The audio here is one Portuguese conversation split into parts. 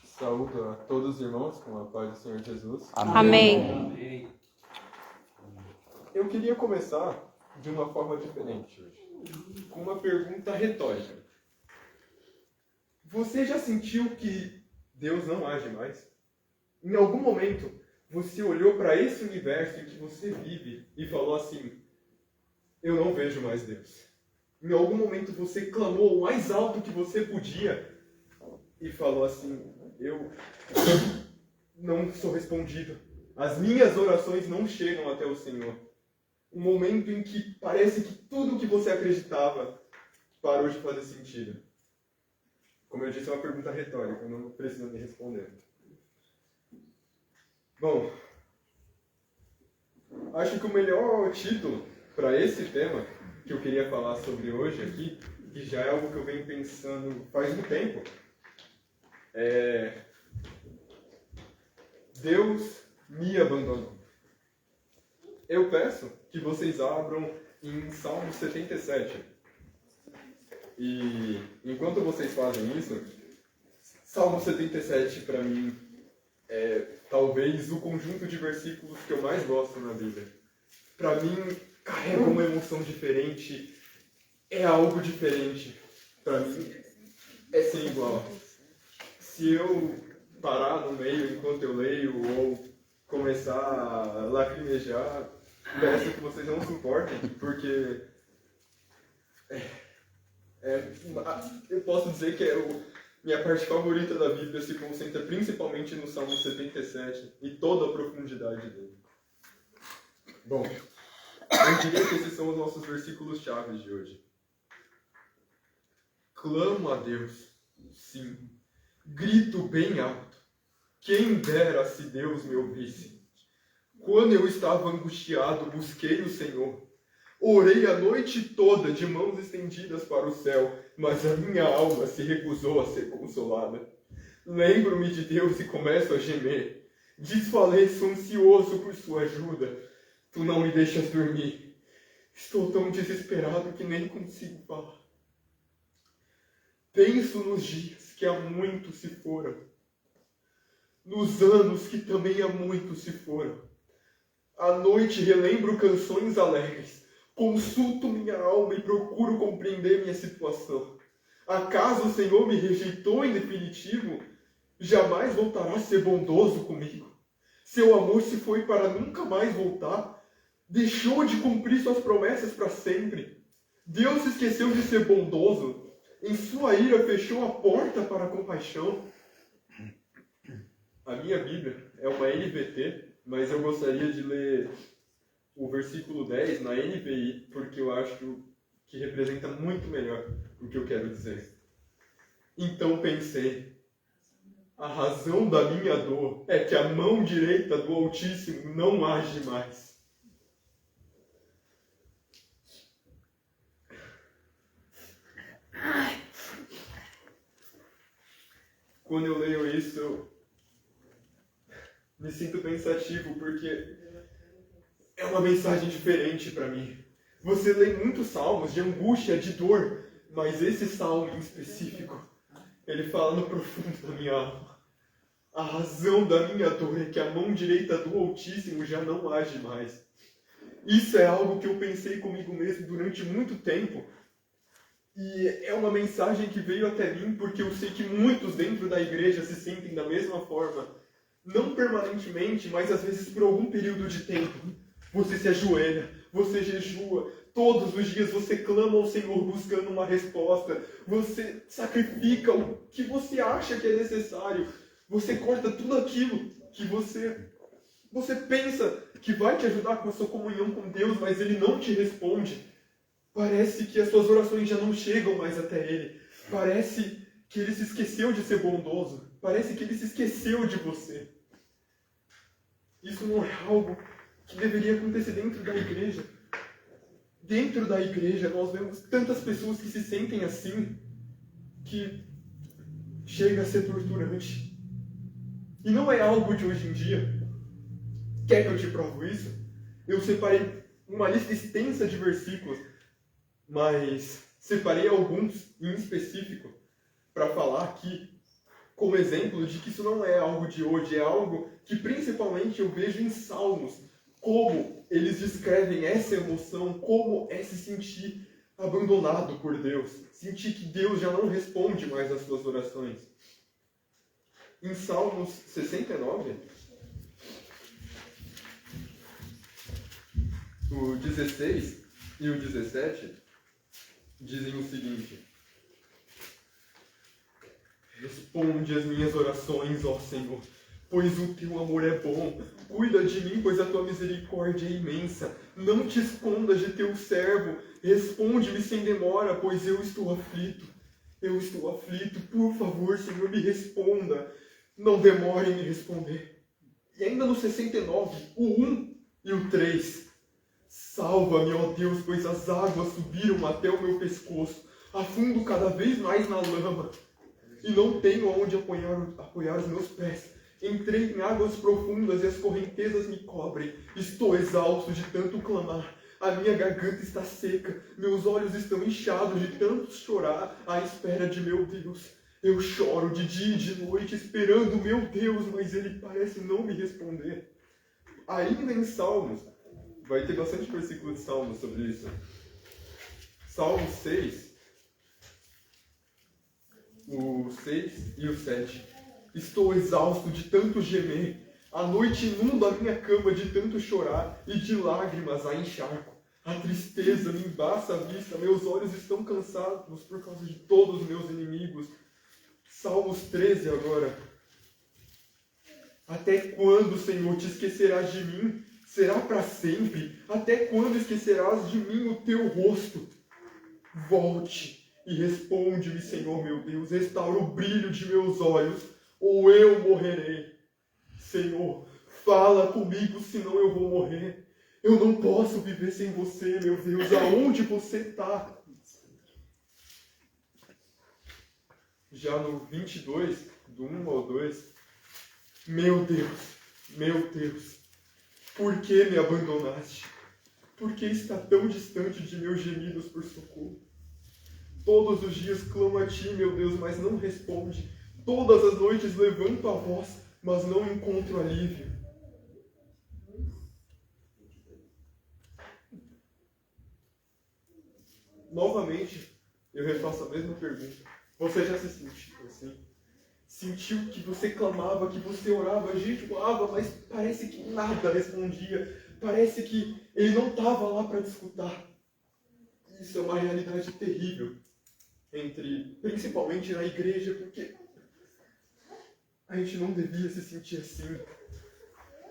Saúdo a todos os irmãos com a paz do Senhor Jesus. Amém. Eu queria começar de uma forma diferente hoje, com uma pergunta retórica. Você já sentiu que Deus não age mais? Em algum momento, você olhou para esse universo em que você vive e falou assim: eu não vejo mais Deus. Em algum momento você clamou o mais alto que você podia e falou assim: eu não sou respondido. As minhas orações não chegam até o Senhor. Um momento em que parece que tudo o que você acreditava parou de fazer sentido. Como eu disse, é uma pergunta retórica, não precisa me responder. Bom, acho que o melhor título para esse tema que eu queria falar sobre hoje aqui, que já é algo que eu venho pensando faz um tempo, é: Deus me abandonou. Eu peço que vocês abram em Salmo 77. E enquanto vocês fazem isso, Salmo 77 para mim é talvez o conjunto de versículos que eu mais gosto na Bíblia. Para mim, carrega uma emoção diferente, é algo diferente. Para mim, é sem igual. Se eu parar no meio enquanto eu leio ou começar a lacrimejar, peço que vocês não se importem, porque eu posso dizer que minha parte favorita da Bíblia se concentra principalmente no Salmo 77 e toda a profundidade dele. Bom, eu diria que esses são os nossos versículos chaves de hoje. Clamo a Deus, sim, grito bem alto. Quem dera se Deus me ouvisse. Quando eu estava angustiado, busquei o Senhor. Orei a noite toda de mãos estendidas para o céu, mas a minha alma se recusou a ser consolada. Lembro-me de Deus e começo a gemer. Desfaleço ansioso por sua ajuda. Tu não me deixas dormir. Estou tão desesperado que nem consigo falar. Penso nos dias que há muito se foram, nos anos que também há muito se foram. À noite relembro canções alegres. Consulto minha alma e procuro compreender minha situação. Acaso o Senhor me rejeitou em definitivo? Jamais voltará a ser bondoso comigo. Seu amor se foi para nunca mais voltar. Deixou de cumprir suas promessas para sempre. Deus se esqueceu de ser bondoso. Em sua ira fechou a porta para a compaixão. A minha Bíblia é uma NVT, mas eu gostaria de ler o versículo 10 na NVI, porque eu acho que representa muito melhor o que eu quero dizer. Então pensei, a razão da minha dor é que a mão direita do Altíssimo não age mais. Quando eu leio isso, eu me sinto pensativo, porque é uma mensagem diferente para mim. Você lê muitos salmos de angústia, de dor, mas esse salmo em específico, ele fala no profundo da minha alma. A razão da minha dor é que a mão direita do Altíssimo já não age mais. Isso é algo que eu pensei comigo mesmo durante muito tempo. E é uma mensagem que veio até mim porque eu sei que muitos dentro da igreja se sentem da mesma forma. Não permanentemente, mas às vezes por algum período de tempo. Você se ajoelha, você jejua, todos os dias você clama ao Senhor buscando uma resposta. Você sacrifica o que você acha que é necessário. Você corta tudo aquilo que você pensa que vai te ajudar com a sua comunhão com Deus, mas Ele não te responde. Parece que as suas orações já não chegam mais até Ele. Parece que Ele se esqueceu de ser bondoso. Parece que Ele se esqueceu de você. Isso não é algo que deveria acontecer dentro da igreja. Dentro da igreja nós vemos tantas pessoas que se sentem assim, que chega a ser torturante. E não é algo de hoje em dia. Quer que eu te provo isso? Eu separei uma lista extensa de versículos, mas Separei alguns em específico para falar aqui como exemplo de que isso não é algo de hoje, é algo que principalmente eu vejo em Salmos, como eles descrevem essa emoção, como é se sentir abandonado por Deus, sentir que Deus já não responde mais às suas orações. Em Salmos 69, o 16 e o 17 dizem o seguinte: responde as minhas orações, ó Senhor, pois o teu amor é bom. Cuida de mim, pois a tua misericórdia é imensa. Não te escondas de teu servo. Responde-me sem demora, pois eu estou aflito. Eu estou aflito. Por favor, Senhor, me responda. Não demore em me responder. E ainda no 69, o 1 e o 3. Salva-me, ó Deus, pois as águas subiram até o meu pescoço. Afundo cada vez mais na lama e não tenho aonde apoiar os meus pés. Entrei em águas profundas e as correntezas me cobrem. Estou exausto de tanto clamar. A minha garganta está seca. Meus olhos estão inchados de tanto chorar à espera de meu Deus. Eu choro de dia e de noite esperando meu Deus, mas ele parece não me responder. Ainda em Salmos, vai ter bastante versículo de Salmos sobre isso. Salmo 6, o 6 e o 7. Estou exausto de tanto gemer. A noite inunda a minha cama de tanto chorar e de lágrimas a encharco. A tristeza me embaça a vista. Meus olhos estão cansados por causa de todos os meus inimigos. Salmos 13 agora. Até quando, Senhor, te esquecerás de mim? Será para sempre? Até quando esquecerás de mim o teu rosto? Volte e responde-me, Senhor meu Deus. Restaura o brilho de meus olhos, ou eu morrerei. Senhor, fala comigo, senão eu vou morrer. Eu não posso viver sem você, meu Deus. Aonde você está? Já no 22, do 1 ao 2. Meu Deus, por que me abandonaste? Por que está tão distante de meus gemidos por socorro? Todos os dias clamo a ti, meu Deus, mas não responde. Todas as noites levanto a voz, mas não encontro alívio. Novamente, eu refaço a mesma pergunta. Você já se sentiu assim? Sentiu que você clamava, que você orava, jejuava, mas parece que nada respondia. Parece que ele não estava lá para te escutar. Isso é uma realidade terrível, principalmente na igreja, porque a gente não devia se sentir assim.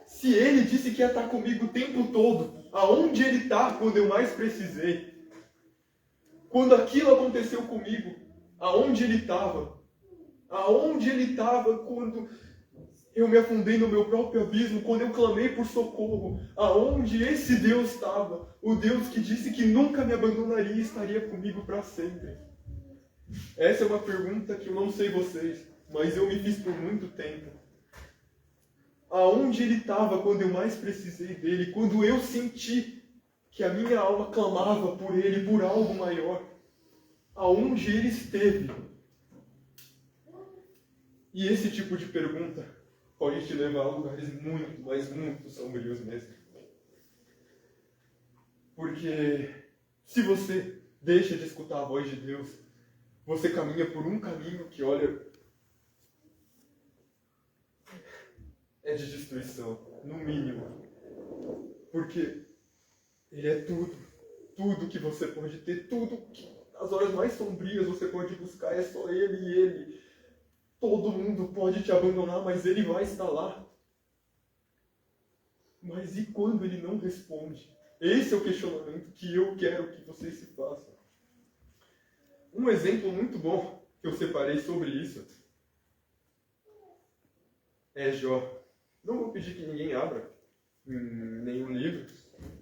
Se ele disse que ia estar comigo o tempo todo, aonde ele está quando eu mais precisei? Quando aquilo aconteceu comigo, aonde ele estava? Aonde ele estava quando eu me afundei no meu próprio abismo, quando eu clamei por socorro? Aonde esse Deus estava? O Deus que disse que nunca me abandonaria e estaria comigo para sempre. Essa é uma pergunta que eu não sei vocês, mas eu me fiz por muito tempo. Aonde ele estava quando eu mais precisei dele? Quando eu senti que a minha alma clamava por ele, por algo maior? Aonde ele esteve? E esse tipo de pergunta pode te levar a lugares muito, mas muito sombrios mesmo. Porque se você deixa de escutar a voz de Deus, você caminha por um caminho que, olha, é de destruição, no mínimo. Porque Ele é tudo que você pode ter, tudo que nas horas mais sombrias você pode buscar, é só Ele e Ele. Todo mundo pode te abandonar, mas Ele vai estar lá. Mas e quando Ele não responde? Esse é o questionamento que eu quero que vocês se façam. Um exemplo muito bom que eu separei sobre isso é Jó. Não vou pedir que ninguém abra nenhum livro,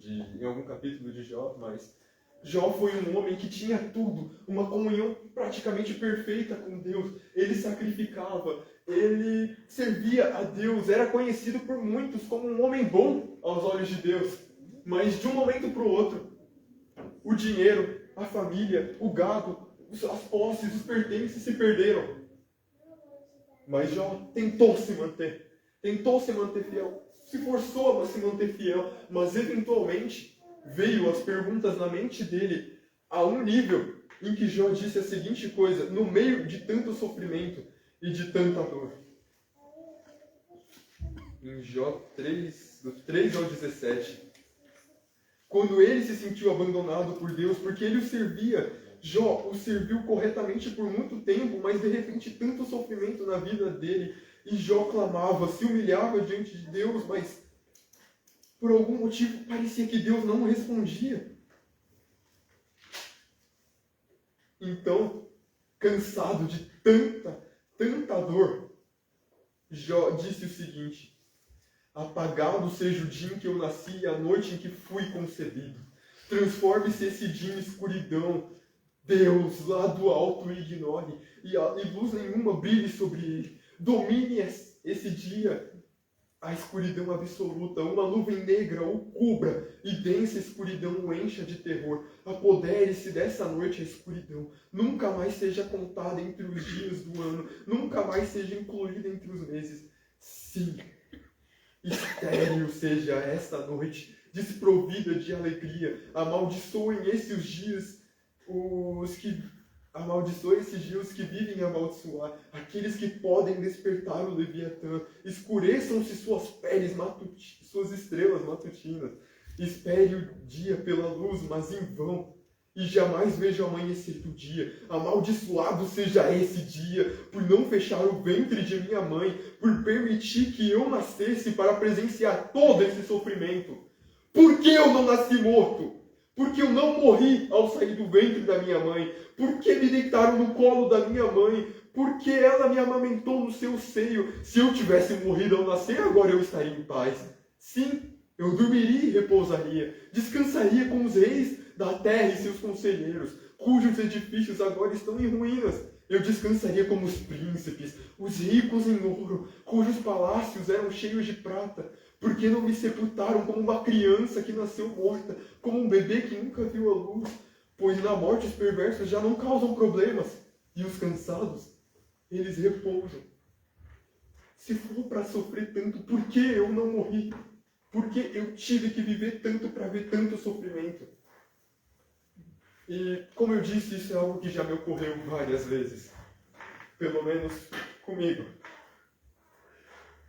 em algum capítulo de Jó, mas Jó foi um homem que tinha tudo, uma comunhão praticamente perfeita com Deus. Ele sacrificava, ele servia a Deus, era conhecido por muitos como um homem bom aos olhos de Deus. Mas de um momento para o outro, o dinheiro a família, o gado, as posses, os pertences se perderam. Mas Jó tentou se manter fiel, se forçou a se manter fiel, mas eventualmente veio as perguntas na mente dele a um nível em que Jó disse a seguinte coisa, no meio de tanto sofrimento e de tanta dor. Em Jó 3, do 3 ao 17, quando ele se sentiu abandonado por Deus, porque ele o servia, Jó o serviu corretamente por muito tempo, mas de repente tanto sofrimento na vida dele, e Jó clamava, se humilhava diante de Deus, mas por algum motivo parecia que Deus não respondia. Então, cansado de tanta dor, Jó disse o seguinte, apagado seja o dia em que eu nasci e a noite em que fui concebido. Transforme-se esse dia em escuridão. Deus, lá do alto, o ignore. E luz nenhuma brilhe sobre ele. Domine esse dia a escuridão absoluta. Uma nuvem negra o cubra e densa escuridão o encha de terror. Apodere-se dessa noite a escuridão. Nunca mais seja contada entre os dias do ano. Nunca mais seja incluída entre os meses. Sim. Estéril seja esta noite, desprovida de alegria. Amaldiçoem esses dias os que vivem a amaldiçoar, aqueles que podem despertar o Leviatã. Escureçam-se suas peles, suas estrelas matutinas. Espere o dia pela luz, mas em vão. E jamais vejo o amanhecer do dia. Amaldiçoado seja esse dia, por não fechar o ventre de minha mãe, por permitir que eu nascesse para presenciar todo esse sofrimento. Por que eu não nasci morto? Por que eu não morri ao sair do ventre da minha mãe? Por que me deitaram no colo da minha mãe? Por que ela me amamentou no seu seio? Se eu tivesse morrido ao nascer, agora eu estaria em paz. Sim, eu dormiria e repousaria, descansaria com os reis da terra e seus conselheiros, cujos edifícios agora estão em ruínas. Eu descansaria como os príncipes, os ricos em ouro, cujos palácios eram cheios de prata. Por que não me sepultaram como uma criança que nasceu morta, como um bebê que nunca viu a luz? Pois na morte os perversos já não causam problemas, e os cansados, eles repousam. Se for para sofrer tanto, por que eu não morri? Por que eu tive que viver tanto para ver tanto sofrimento? E, como eu disse, isso é algo que já me ocorreu várias vezes. Pelo menos comigo.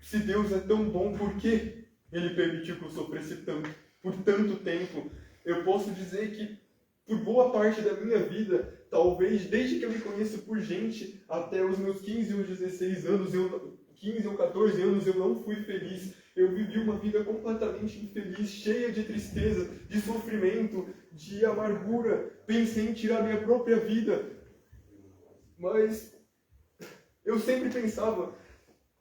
Se Deus é tão bom, por que Ele permitiu que eu sofresse tanto? Por tanto tempo? Eu posso dizer que, por boa parte da minha vida, talvez desde que eu me conheço por gente, até os meus 15 ou 16 anos, 15 ou 14 anos, eu não fui feliz. Eu vivi uma vida completamente infeliz, cheia de tristeza, de sofrimento, de amargura. Pensei em tirar minha própria vida. Mas eu sempre pensava,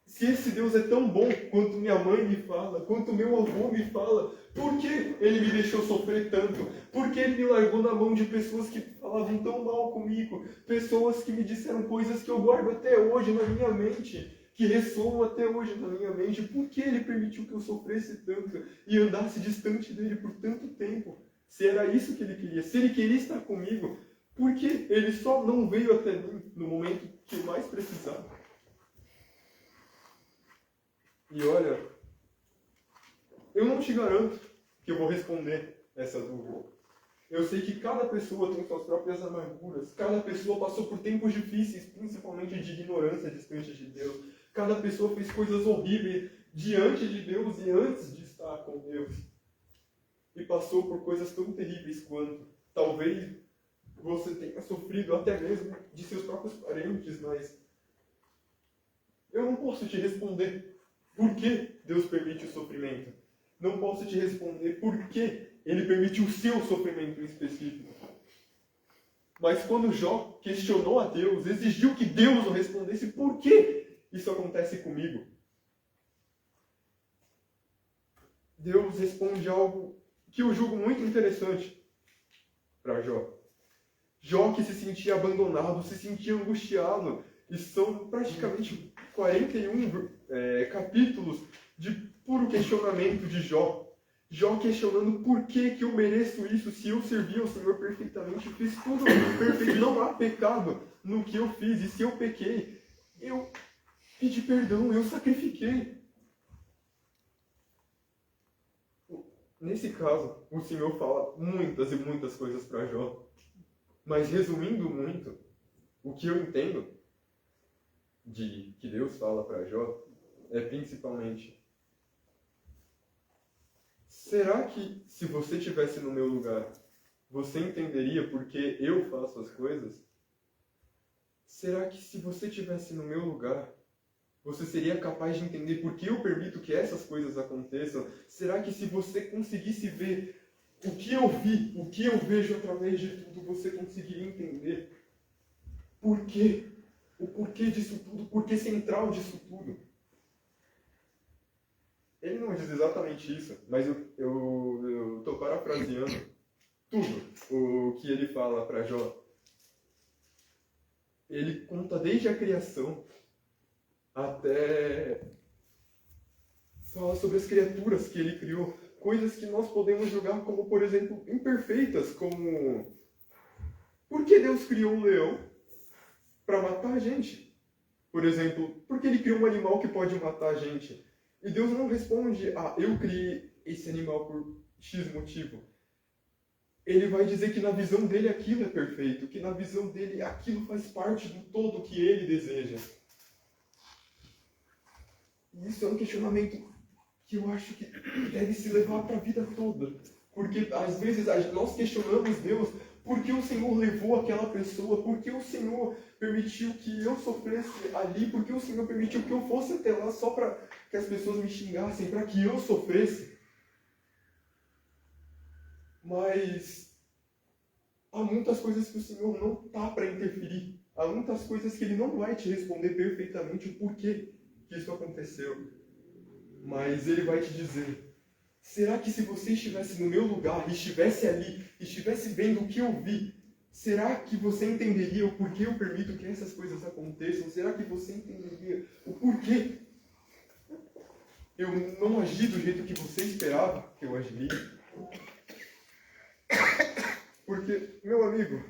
se esse Deus é tão bom quanto minha mãe me fala, quanto meu avô me fala, por que Ele me deixou sofrer tanto? Por que Ele me largou na mão de pessoas que falavam tão mal comigo? Pessoas que me disseram coisas que eu guardo até hoje na minha mente, que ressoam até hoje na minha mente. Por que Ele permitiu que eu sofresse tanto e andasse distante dEle por tanto tempo? Se era isso que Ele queria, se Ele queria estar comigo, por que Ele só não veio até mim no momento que eu mais precisava? E olha, eu não te garanto que eu vou responder essa dúvida. Eu sei que cada pessoa tem suas próprias amarguras, cada pessoa passou por tempos difíceis, principalmente de ignorância distante de Deus. Cada pessoa fez coisas horríveis diante de Deus e antes de estar com Deus. E passou por coisas tão terríveis quanto. Talvez você tenha sofrido até mesmo de seus próprios parentes, mas eu não posso te responder por que Deus permite o sofrimento. Não posso te responder por que Ele permitiu o seu sofrimento em específico. Mas quando Jó questionou a Deus, exigiu que Deus o respondesse por que isso acontece comigo, Deus responde algo que eu julgo muito interessante para Jó. Jó que se sentia abandonado, se sentia angustiado. E são praticamente 41 capítulos de puro questionamento de Jó. Jó questionando por que eu mereço isso, se eu servi ao Senhor perfeitamente, fiz tudo perfeito, não há pecado no que eu fiz, e se eu pequei, eu pedi perdão, eu sacrifiquei. Nesse caso, o Senhor fala muitas e muitas coisas para Jó, mas resumindo muito, o que eu entendo de que Deus fala para Jó é principalmente: será que se você estivesse no meu lugar, você entenderia por que eu faço as coisas? Será que se você estivesse no meu lugar, você seria capaz de entender por que eu permito que essas coisas aconteçam? Será que se você conseguisse ver o que eu vi, o que eu vejo através de tudo, você conseguiria entender por quê? O porquê disso tudo, o porquê central disso tudo? Ele não diz exatamente isso, mas eu estou parafraseando tudo o que ele fala para Jó. Ele conta desde a criação até fala sobre as criaturas que ele criou, coisas que nós podemos julgar como, por exemplo, imperfeitas, como por que Deus criou um leão para matar a gente? Por exemplo, por que ele criou um animal que pode matar a gente? E Deus não responde: eu criei esse animal por X motivo. Ele vai dizer que na visão dele aquilo é perfeito, que na visão dele aquilo faz parte do todo que ele deseja. E isso é um questionamento que eu acho que deve se levar para a vida toda. Porque às vezes nós questionamos Deus: por que o Senhor levou aquela pessoa? Por que o Senhor permitiu que eu sofresse ali? Por que o Senhor permitiu que eu fosse até lá só para que as pessoas me xingassem, para que eu sofresse? Mas há muitas coisas que o Senhor não está para interferir. Há muitas coisas que Ele não vai te responder perfeitamente o porquê que isso aconteceu. Mas Ele vai te dizer: será que se você estivesse no meu lugar, estivesse ali, estivesse vendo o que eu vi, será que você entenderia o porquê eu permito que essas coisas aconteçam? Será que você entenderia o porquê eu não agi do jeito que você esperava que eu agiria? Porque, meu amigo,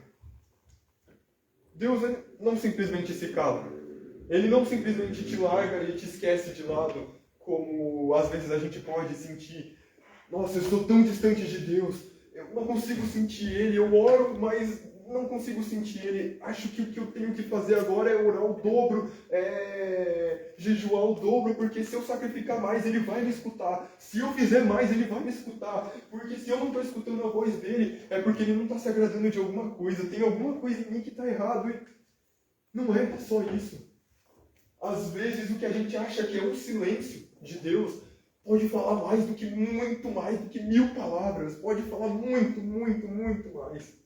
Deus não simplesmente se cala. Ele não simplesmente te larga e te esquece de lado, como às vezes a gente pode sentir. Nossa, eu sou tão distante de Deus, eu não consigo sentir Ele, eu oro, mas não consigo sentir Ele. Acho que o que eu tenho que fazer agora é orar o dobro, jejuar o dobro, porque se eu sacrificar mais, Ele vai me escutar. Se eu fizer mais, Ele vai me escutar. Porque se eu não estou escutando a voz dEle, é porque Ele não está se agradando de alguma coisa. Tem alguma coisa em mim que está errado. E não é só isso. Às vezes o que a gente acha que é um silêncio de Deus pode falar mais do que muito mais do que 1000 palavras. Pode falar muito, muito, muito mais.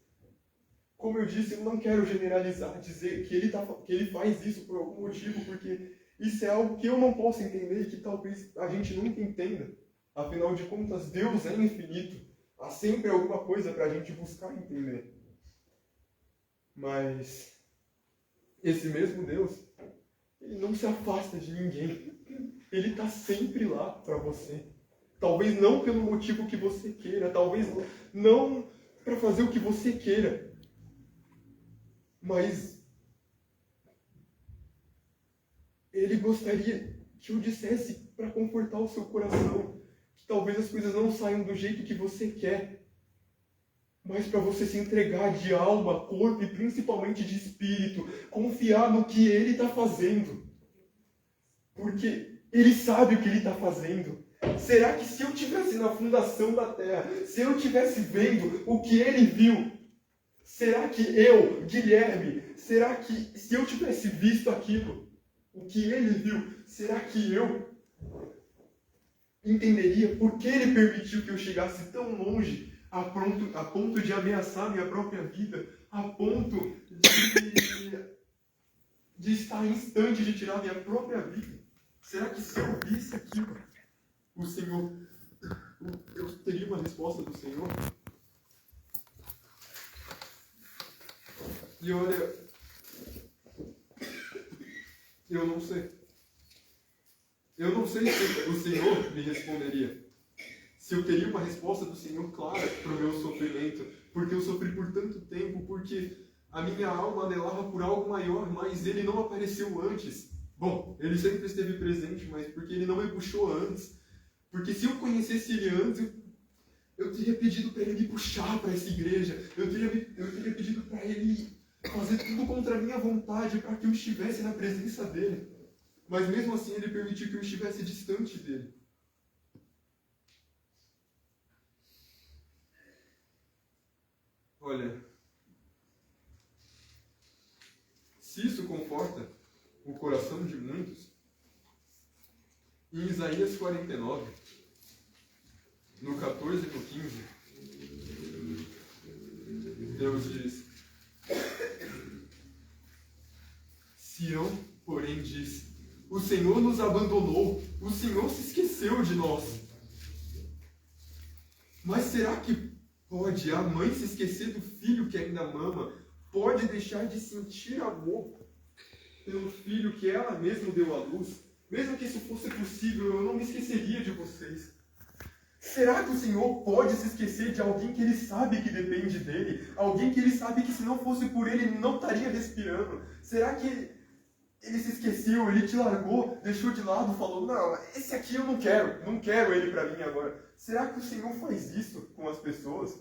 Como eu disse, eu não quero generalizar, dizer que ele faz isso por algum motivo, porque isso é algo que eu não posso entender e que talvez a gente nunca entenda. Afinal de contas, Deus é infinito. Há sempre alguma coisa para a gente buscar entender. Mas esse mesmo Deus, Ele não se afasta de ninguém. Ele está sempre lá para você. Talvez não pelo motivo que você queira, talvez não para fazer o que você queira, mas Ele gostaria que eu dissesse para confortar o seu coração que talvez as coisas não saiam do jeito que você quer, mas para você se entregar de alma, corpo e principalmente de espírito, confiar no que Ele está fazendo, porque Ele sabe o que Ele está fazendo. Será que se eu estivesse na fundação da terra, se eu estivesse vendo o que Ele viu, será que eu, Guilherme, será que se eu tivesse visto aquilo, o que Ele viu, será que eu entenderia por que Ele permitiu que eu chegasse tão longe, a ponto de ameaçar minha própria vida, a ponto de estar instante de tirar minha própria vida? Será que se eu visse aquilo, o Senhor, eu teria uma resposta do Senhor? E olha, eu não sei. Eu não sei se o Senhor me responderia. se eu teria uma resposta do Senhor clara para o meu sofrimento, porque eu sofri por tanto tempo, porque a minha alma anelava por algo maior, mas Ele não apareceu antes. Bom, Ele sempre esteve presente, mas porque Ele não me puxou antes. Porque se eu conhecesse Ele antes, eu teria pedido para Ele me puxar para essa igreja. Eu teria pedido para Ele fazer tudo contra a minha vontade, para que eu estivesse na presença dEle. Mas mesmo assim, Ele permitiu que eu estivesse distante dEle. Olha, se isso conforta o coração de muitos, em Isaías 49, no 14 e no 15, Deus diz: Sião, porém, diz: o Senhor nos abandonou, o Senhor se esqueceu de nós. Mas será que pode a mãe se esquecer do filho que ainda mama? Pode deixar de sentir amor pelo filho que ela mesma deu à luz? Mesmo que isso fosse possível, eu não me esqueceria de vocês. Será que o Senhor pode se esquecer de alguém que Ele sabe que depende dEle? Alguém que Ele sabe que se não fosse por Ele, Ele não estaria respirando? Será que Ele se esqueceu, Ele te largou, deixou de lado, falou: não, esse aqui eu não quero ele para mim agora? Será que o Senhor faz isso com as pessoas?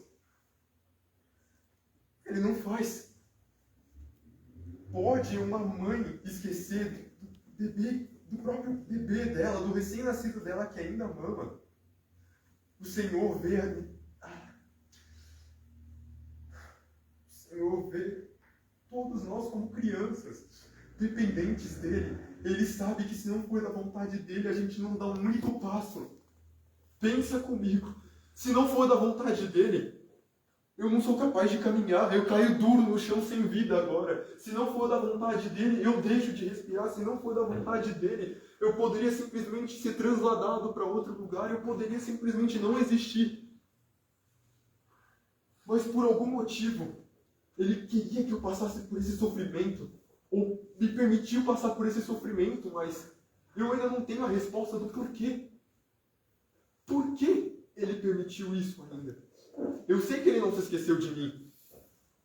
Ele não faz. Pode uma mãe esquecer do bebê, do próprio bebê dela, do recém-nascido dela que ainda mama? O Senhor vê todos nós como crianças, dependentes dEle. Ele sabe que se não for da vontade dEle, a gente não dá um único passo. Pensa comigo. Se não for da vontade dEle, eu não sou capaz de caminhar. Eu caio duro no chão sem vida agora. Se não for da vontade dEle, eu deixo de respirar. Se não for da vontade dEle, eu poderia simplesmente ser transladado para outro lugar. Eu poderia simplesmente não existir. Mas por algum motivo, Ele queria que eu passasse por esse sofrimento. Ou me permitiu passar por esse sofrimento, mas eu ainda não tenho a resposta do porquê. Por que Ele permitiu isso ainda? Eu sei que Ele não se esqueceu de mim.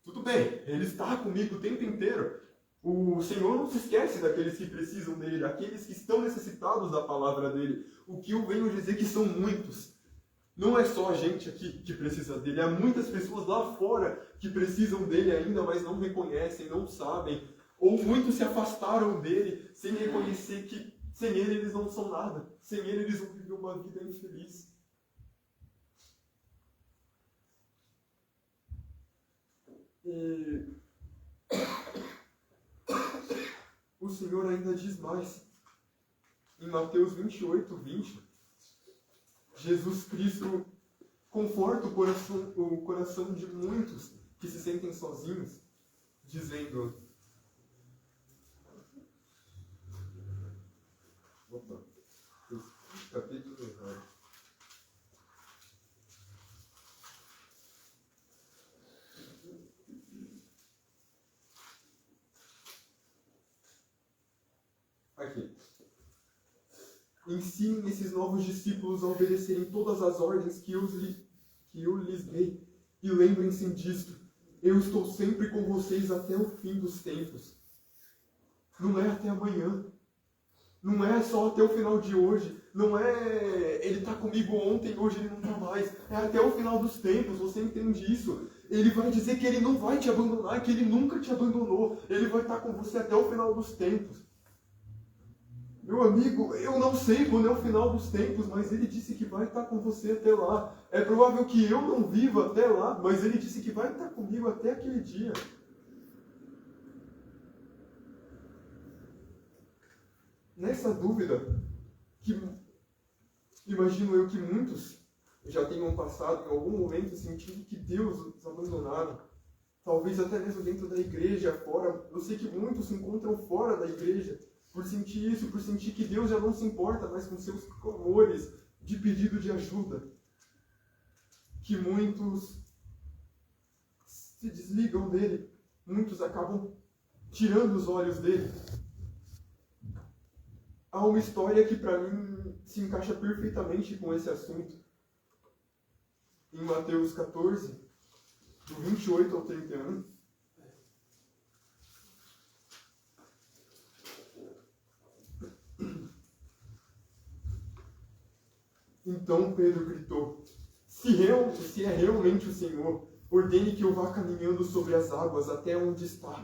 Tudo bem, Ele está comigo o tempo inteiro. O Senhor não se esquece daqueles que precisam dEle, daqueles que estão necessitados da palavra dEle. O que eu venho dizer que são muitos. Não é só a gente aqui que precisa dEle. Há muitas pessoas lá fora que precisam dEle ainda, mas não reconhecem, não sabem. Ou muitos se afastaram dEle sem reconhecer que sem Ele eles não são nada. Sem Ele eles vão viver uma vida infeliz. E o Senhor ainda diz mais. Em Mateus 28, 20, Jesus Cristo conforta o coração de muitos que se sentem sozinhos, dizendo... Opa, eu capítulo errado. Aqui. Ensinem esses novos discípulos a obedecerem todas as ordens que eu lhes dei. E lembrem-se disto. Eu estou sempre com vocês até o fim dos tempos. Não é até amanhã. Não é só até o final de hoje. Não é ele está comigo ontem, hoje ele não está mais. É até o final dos tempos. Você entende isso? Ele vai dizer que ele não vai te abandonar, que ele nunca te abandonou. Ele vai estar com você até o final dos tempos. Meu amigo, eu não sei quando é o final dos tempos, mas Ele disse que vai estar com você até lá. É provável que eu não viva até lá, mas Ele disse que vai estar comigo até aquele dia. Nessa dúvida, que imagino eu que muitos já tenham passado em algum momento sentindo que Deus os abandonaram. Talvez até mesmo dentro da igreja, fora. Eu sei que muitos se encontram fora da igreja. Por sentir isso, por sentir que Deus já não se importa mais com seus clamores de pedido de ajuda. Que muitos se desligam dele. Muitos acabam tirando os olhos dele. Há uma história que para mim se encaixa perfeitamente com esse assunto. em Mateus 14, do 28 ao 31. Então Pedro gritou: se é realmente o Senhor, ordene que eu vá caminhando sobre as águas até onde está.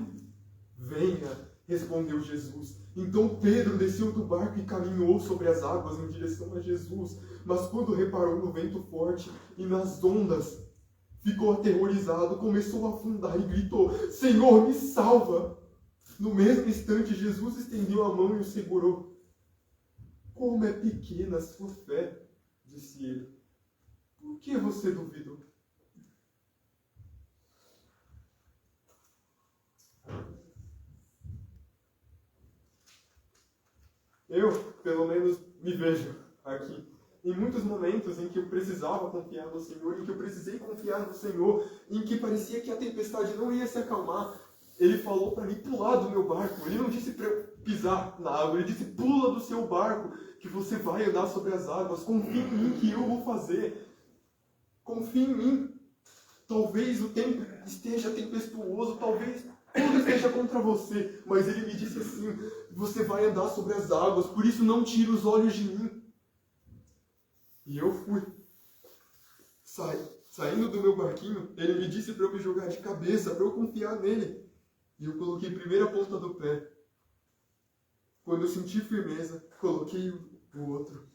Venha, respondeu Jesus. Então Pedro desceu do barco e caminhou sobre as águas em direção a Jesus. Mas quando reparou no vento forte e nas ondas, ficou aterrorizado, começou a afundar e gritou: Senhor, me salva! No mesmo instante, Jesus estendeu a mão e o segurou. Como é pequena a sua fé, disse ele. Por que você duvidou? Eu, pelo menos, me vejo aqui. Em muitos momentos em que eu precisava confiar no Senhor, em que eu precisei confiar no Senhor, em que parecia que a tempestade não ia se acalmar, Ele falou para mim pular do meu barco. Ele não disse para eu pisar na água, Ele disse: pula do seu barco, que você vai andar sobre as águas. Confie em mim que eu vou fazer. Confie em mim. Talvez o tempo esteja tempestuoso, talvez tudo esteja contra você, mas Ele me disse assim: você vai andar sobre as águas, por isso não tire os olhos de mim. E eu fui. Saindo do meu barquinho, Ele me disse para eu me jogar de cabeça, para eu confiar nele. E eu coloquei primeiro a ponta do pé. Quando eu senti firmeza, coloquei o outro.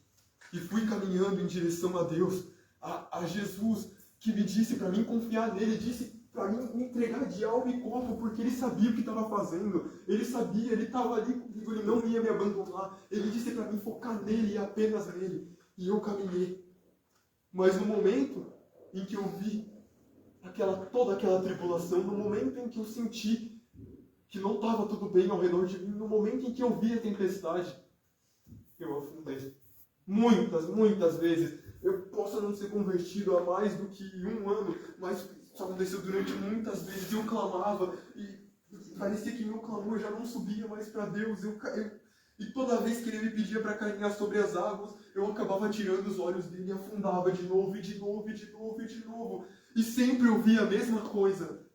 E fui caminhando em direção a Deus, a Jesus, que me disse para mim confiar nele, disse para mim me entregar de alma e corpo, porque ele sabia o que estava fazendo. Ele sabia, ele estava ali comigo, ele não ia me abandonar. Ele disse para mim focar nele e apenas nele. E eu caminhei. Mas no momento em que eu vi toda aquela tribulação, no momento em que eu senti que não estava tudo bem ao redor de mim, no momento em que eu vi a tempestade, eu afundei. Muitas vezes. Eu posso não ser convertido há mais do que 1 ano, mas isso aconteceu durante muitas vezes. Eu clamava e parecia que meu clamor já não subia mais para Deus. E toda vez que Ele me pedia para caminhar sobre as águas, eu acabava tirando os olhos dele e afundava de novo, e de novo, e de novo, e de novo. E sempre eu via a mesma coisa.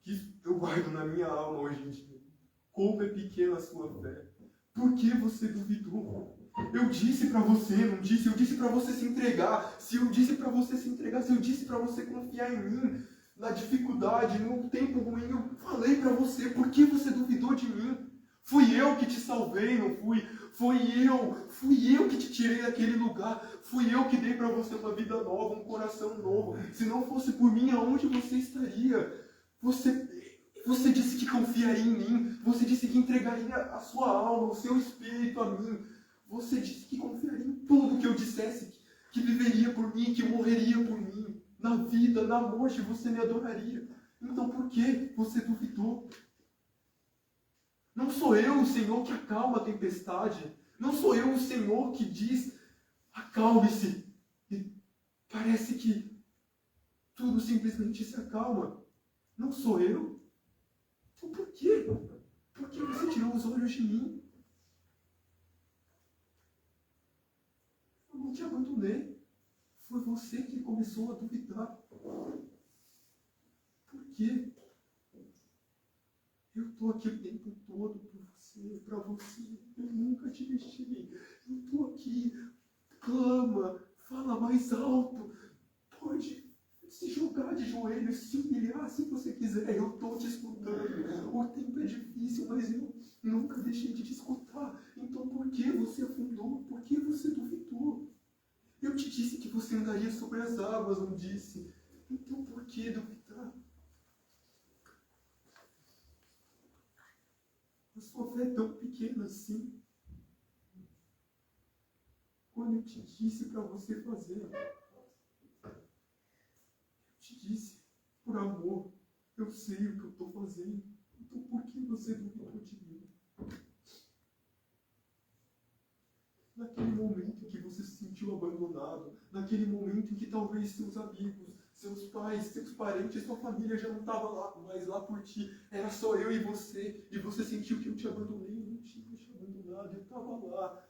Que eu guardo na minha alma hoje em dia. Como é pequena a sua fé. Por que você duvidou? Eu disse para você, não disse? Eu disse para você se entregar. Se eu disse para você se entregar, se eu disse para você confiar em mim, na dificuldade, no tempo ruim, eu falei para você. Por que você duvidou de mim? Fui eu que te salvei, não fui? Fui eu que te tirei daquele lugar. Fui eu que dei para você uma vida nova, um coração novo. Se não fosse por mim, aonde você estaria? Você disse que confiaria em mim. Você disse que entregaria a sua alma, o seu espírito a mim. Você disse que confiaria em tudo que eu dissesse, que viveria por mim, que morreria por mim. Na vida, na morte, você me adoraria. Então por que você duvidou? Não sou eu o Senhor que acalma a tempestade. Não sou eu o Senhor que diz: acalme-se. E parece que tudo simplesmente se acalma. Não sou eu. Então por quê? Por que você tirou os olhos de mim? Eu não te abandonei. Foi você que começou a duvidar. Por quê? Eu estou aqui o tempo todo por você, para você. Eu nunca te deixei. Eu estou aqui. Clama, fala mais alto. Pode se jogar de joelhos, se humilhar se você quiser. Eu estou te escutando. O tempo é difícil, mas eu nunca deixei de te escutar. Então por que você afundou? Por que você duvidou? Eu te disse que você andaria sobre as águas, não disse? Então por que duvidar? A sua fé é tão pequena assim. Quando eu te disse para você fazer, eu te disse por amor. Eu sei o que eu estou fazendo. Então por que você duvidou de mim? Naquele momento em que você se sentiu abandonado, naquele momento em que talvez seus amigos, seus pais, seus parentes, sua família já não estavam mais lá por ti, era só eu e você sentiu que eu te abandonei, eu não tinha te abandonado, eu estava lá.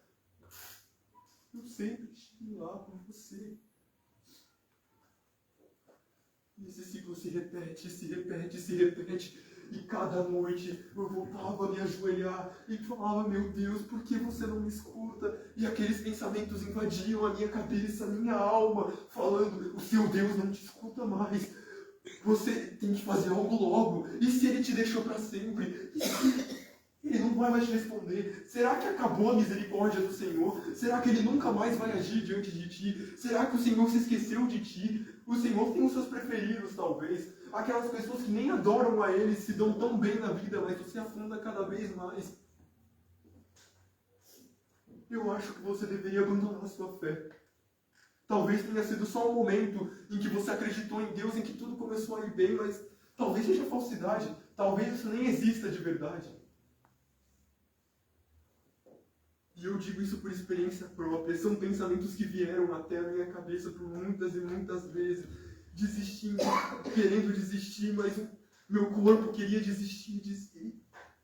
Eu sempre estive lá com você. E esse ciclo se repete, se repete, se repete. E cada noite eu voltava a me ajoelhar e falava, meu Deus, por que você não me escuta? E aqueles pensamentos invadiam a minha cabeça, a minha alma, falando, o seu Deus não te escuta mais. Você tem que fazer algo logo. E se ele te deixou para sempre? E se ele não vai mais te responder? Será que acabou a misericórdia do Senhor? Será que ele nunca mais vai agir diante de ti? Será que o Senhor se esqueceu de ti? O Senhor tem os seus preferidos, talvez. Aquelas pessoas que nem adoram a Ele, se dão tão bem na vida, mas você afunda cada vez mais. Eu acho que você deveria abandonar a sua fé. Talvez tenha sido só um momento em que você acreditou em Deus, em que tudo começou a ir bem, mas talvez seja falsidade. Talvez isso nem exista de verdade. E eu digo isso por experiência própria. São pensamentos que vieram até a minha cabeça por muitas e muitas vezes. Desistindo, querendo desistir, mas o meu corpo queria desistir.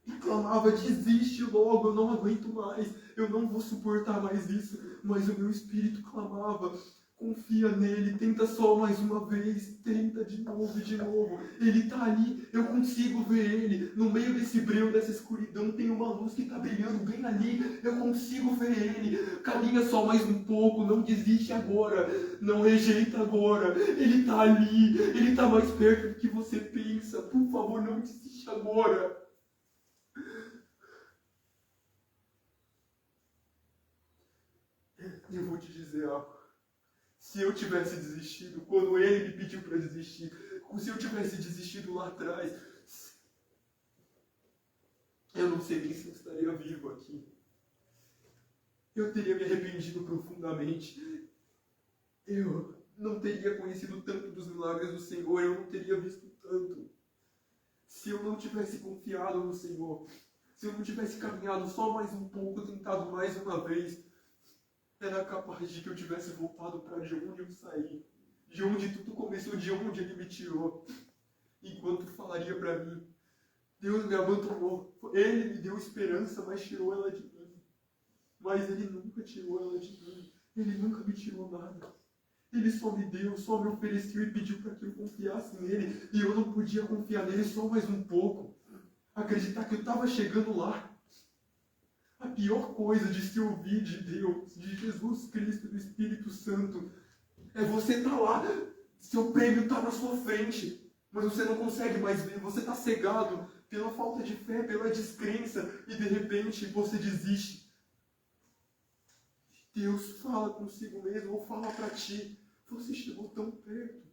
E clamava, desiste logo, eu não aguento mais. Eu não vou suportar mais isso. Mas o meu espírito clamava, confia nele, tenta só mais uma vez, tenta de novo e de novo. Ele está ali, eu consigo ver ele. No meio desse breu, dessa escuridão, tem uma luz que está brilhando bem ali. Eu consigo ver ele. Caminha só mais um pouco, não desiste agora. Não rejeita agora. Ele está ali, ele está mais perto do que você pensa. Por favor, não desiste agora. Eu vou te dizer algo. Se eu tivesse desistido, quando ele me pediu para desistir, se eu tivesse desistido lá atrás, eu não sei nem se eu estaria vivo aqui. Eu teria me arrependido profundamente. Eu não teria conhecido tanto dos milagres do Senhor, eu não teria visto tanto. Se eu não tivesse confiado no Senhor, se eu não tivesse caminhado só mais um pouco, tentado mais uma vez, era capaz de que eu tivesse voltado para de onde eu saí, de onde tudo começou, de onde ele me tirou. Enquanto falaria para mim, Deus me abandonou, ele me deu esperança, mas tirou ela de mim. Mas ele nunca tirou ela de mim, ele nunca me tirou nada. Ele só me deu, só me ofereceu e pediu para que eu confiasse nele, e eu não podia confiar nele só mais um pouco. Acreditar que eu estava chegando lá. A pior coisa de se ouvir de Deus, de Jesus Cristo, do Espírito Santo, é você estar lá, seu prêmio está na sua frente, mas você não consegue mais ver, você está cegado pela falta de fé, pela descrença, e de repente você desiste. Deus fala consigo mesmo, ou fala para ti, você chegou tão perto,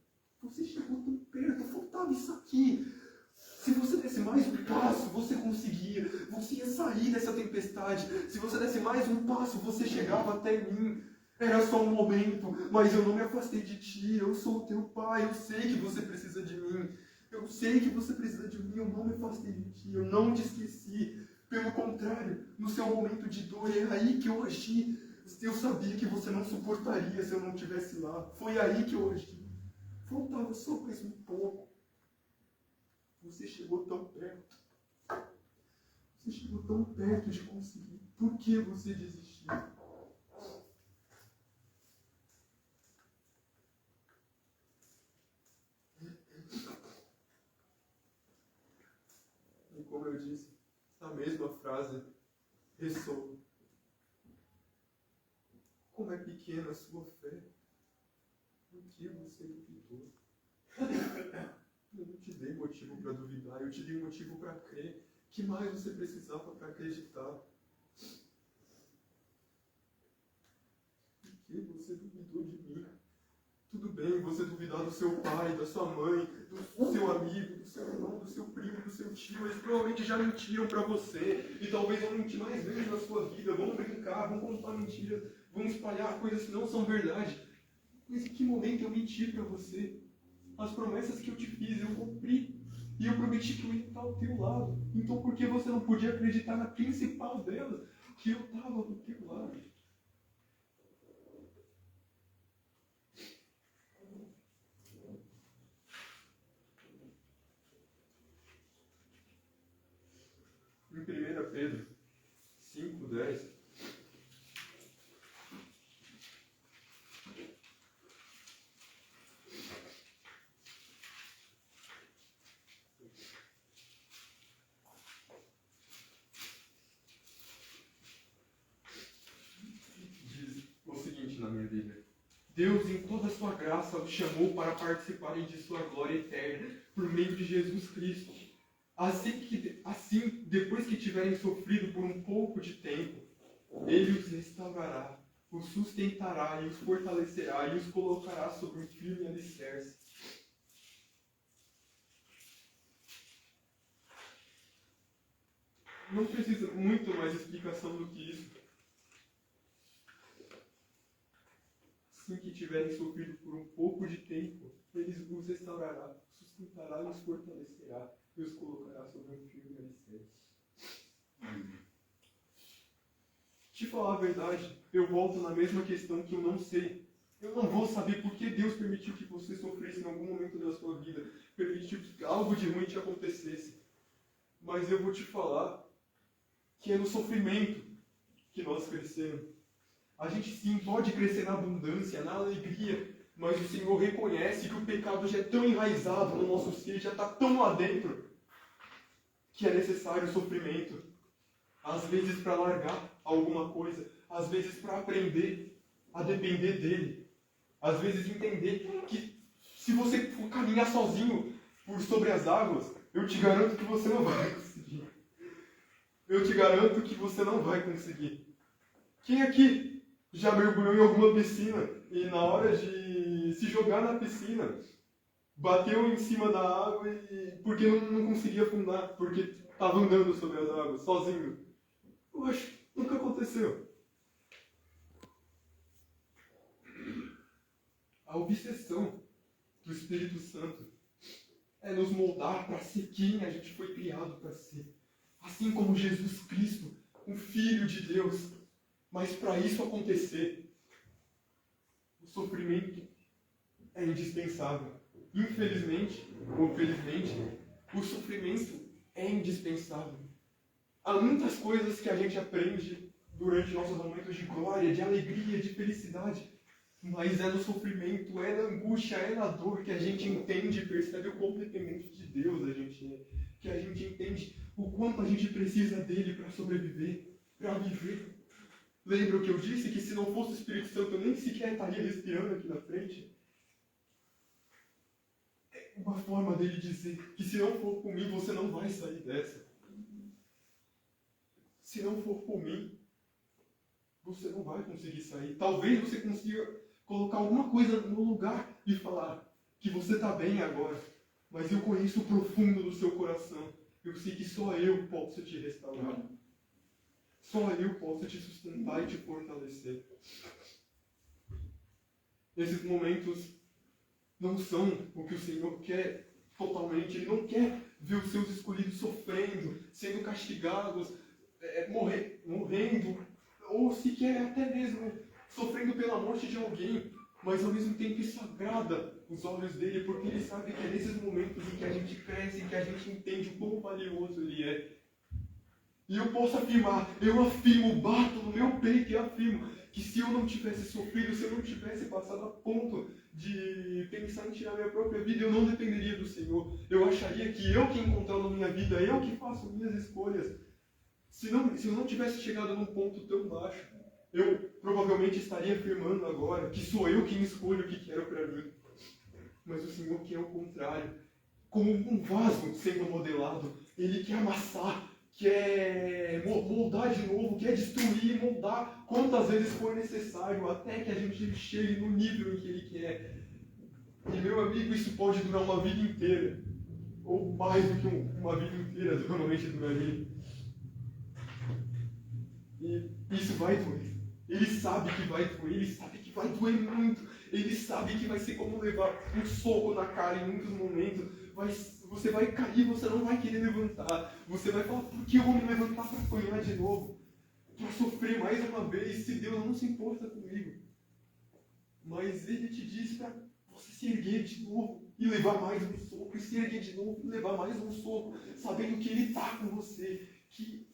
faltava isso aqui. Se você desse mais um passo, você conseguia. Você ia sair dessa tempestade. Se você desse mais um passo, você chegava até mim. Era só um momento, mas eu não me afastei de ti. Eu sou o teu pai. Eu sei que você precisa de mim. Eu sei que você precisa de mim. Eu não me afastei de ti. Eu não te esqueci. Pelo contrário, no seu momento de dor, é aí que eu agi. Eu sabia que você não suportaria se eu não estivesse lá. Foi aí que eu agi. Faltava só mais um pouco. Você chegou tão perto. Você chegou tão perto de conseguir. Por que você desistiu? E como eu disse, a mesma frase ressoa. Como é pequena a sua fé. Por que você duvidou? Eu não te dei motivo para duvidar, eu te dei motivo para crer. O que mais você precisava para acreditar? Por que você duvidou de mim? Tudo bem você duvidar do seu pai, da sua mãe, do seu amigo, do seu irmão, do seu primo, do seu tio. Eles provavelmente já mentiram para você. E talvez vão mentir mais vezes na sua vida. Vão brincar, vão contar mentiras, vão espalhar coisas que não são verdade. Mas em que momento eu menti para você? As promessas que eu te fiz, eu cumpri. E eu prometi que eu ia estar ao teu lado. Então por que você não podia acreditar na principal delas? Que eu estava do teu lado. Em 1 Pedro 5:10, Deus, em toda a sua graça, os chamou para participarem de sua glória eterna, por meio de Jesus Cristo. Assim, depois que tiverem sofrido por um pouco de tempo, Ele os restaurará, os sustentará e os fortalecerá e os colocará sobre um firme alicerce. Não precisa muito mais explicação do que isso. Assim que tiverem sofrido por um pouco de tempo, Ele os restaurará, sustentará e os fortalecerá e os colocará sobre um firme alicerce. Te falar a verdade, eu volto na mesma questão que eu não sei. Eu não vou saber por que Deus permitiu que você sofresse em algum momento da sua vida, permitiu que algo de ruim te acontecesse. Mas eu vou te falar que é no sofrimento que nós crescemos. A gente sim pode crescer na abundância, na alegria, mas o Senhor reconhece que o pecado já é tão enraizado no nosso ser, já está tão lá dentro, que é necessário o sofrimento. Às vezes para largar alguma coisa, às vezes para aprender a depender dele. Às vezes entender que se você for caminhar sozinho por sobre as águas, eu te garanto que você não vai conseguir. Eu te garanto que você não vai conseguir. Quem aqui já mergulhou em alguma piscina e na hora de se jogar na piscina, bateu em cima da água e porque não conseguia afundar, porque estava andando sobre as águas, sozinho? Eu acho que nunca aconteceu. A obsessão do Espírito Santo é nos moldar para ser quem a gente foi criado para ser. Assim como Jesus Cristo, o Filho de Deus. Mas para isso acontecer, o sofrimento é indispensável. Infelizmente, ou felizmente, o sofrimento é indispensável. Há muitas coisas que a gente aprende durante nossos momentos de glória, de alegria, de felicidade. Mas é no sofrimento, é na angústia, é na dor que a gente entende e percebe o quão dependente de Deus a gente é. Que a gente entende o quanto a gente precisa dele para sobreviver, para viver. Lembra o que eu disse? Que se não fosse o Espírito Santo eu nem sequer estaria respirando aqui na frente? É uma forma dele dizer que se não for por mim, você não vai sair dessa. Se não for por mim, você não vai conseguir sair. Talvez você consiga colocar alguma coisa no lugar e falar que você está bem agora. Mas eu conheço o profundo do seu coração. Eu sei que só eu posso te restaurar. Só eu posso te sustentar e te fortalecer. Esses momentos não são o que o Senhor quer totalmente. Ele não quer ver os seus escolhidos sofrendo, sendo castigados, morrendo, ou sequer até mesmo sofrendo pela morte de alguém. Mas ao mesmo tempo isso agrada os olhos dele, porque ele sabe que é nesses momentos em que a gente cresce, em que a gente entende o quão valioso ele é. E eu posso afirmar, eu afirmo, bato no meu peito e afirmo que se eu não tivesse sofrido, se eu não tivesse passado a ponto de pensar em tirar minha própria vida, eu não dependeria do Senhor. Eu acharia que eu que controlo a minha vida, eu que faço minhas escolhas. Se eu não tivesse chegado num ponto tão baixo, eu provavelmente estaria afirmando agora que sou eu quem escolho o que quero para mim. Mas o Senhor quer o contrário. Como um vaso sendo modelado, Ele quer amassar, quer moldar de novo, quer destruir e moldar quantas vezes for necessário, até que a gente chegue no nível em que Ele quer. E, meu amigo, isso pode durar uma vida inteira. Ou mais do que uma vida inteira, normalmente duraria. E isso vai doer. Ele sabe que vai doer, ele sabe que vai doer muito. Ele sabe que vai ser como levar um soco na cara em muitos momentos. Você vai cair, você não vai querer levantar. Você vai falar, por que eu vou me levantar para apanhar de novo? Para sofrer mais uma vez, se Deus não se importa comigo. Mas Ele te diz para você se erguer de novo e levar mais um soco. E se erguer de novo e levar mais um soco. Sabendo que Ele está com você. Que